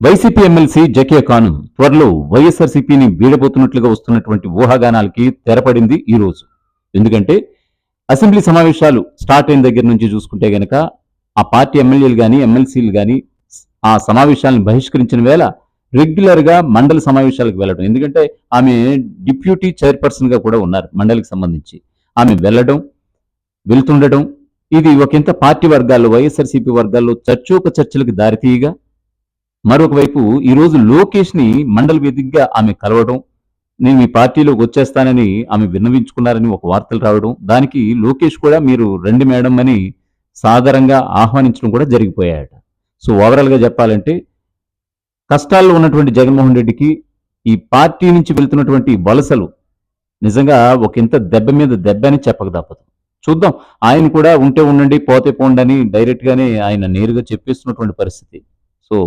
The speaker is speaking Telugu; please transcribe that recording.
వైసీపీ ఎమ్మెల్సీ జకియా ఖానం త్వరలో వైఎస్ఆర్సీపీని వీడబోతున్నట్లుగా వస్తున్నటువంటి ఊహాగానాలకి తెరపడింది ఈ రోజు. ఎందుకంటే అసెంబ్లీ సమావేశాలు స్టార్ట్ అయిన దగ్గర నుంచి చూసుకుంటే గనక ఆ పార్టీ ఎమ్మెల్యేలు కానీ ఎమ్మెల్సీలు కానీ ఆ సమావేశాలను బహిష్కరించిన వేళ రెగ్యులర్ గా మండల సమావేశాలకు వెళ్ళడం. ఎందుకంటే ఆమె డిప్యూటీ చైర్పర్సన్ గా కూడా ఉన్నారు మండలికి సంబంధించి. ఆమె వెళ్ళడం, వెళ్తుండడం ఇది ఒకంత పార్టీ వర్గాల్లో వైఎస్ఆర్సీపీ వర్గాల్లో చర్చలకు దారితీయగా, మరొక వైపు ఈ రోజు లోకేష్ ని మండల వేదికగా ఆమె కలవడం, నేను మీ పార్టీలోకి వచ్చేస్తానని ఆమె విన్నవించుకున్నారని ఒక వార్తలు రావడం, దానికి లోకేష్ కూడా మీరు రండి మేడం అని సాదరంగా ఆహ్వానించడం కూడా జరిగిపోయాయట. సో ఓవరాల్ గా చెప్పాలంటే కష్టాల్లో ఉన్నటువంటి జగన్మోహన్ రెడ్డికి ఈ పార్టీ నుంచి వెళ్తున్నటువంటి వలసలు నిజంగా ఒకంత దెబ్బ మీద దెబ్బ అని చెప్పక తప్పదు. చూద్దాం, ఆయన కూడా ఉంటే ఉండండి పోతే పోండి అని డైరెక్ట్ గానే ఆయన నేరుగా చెప్పేస్తున్నటువంటి పరిస్థితి. సో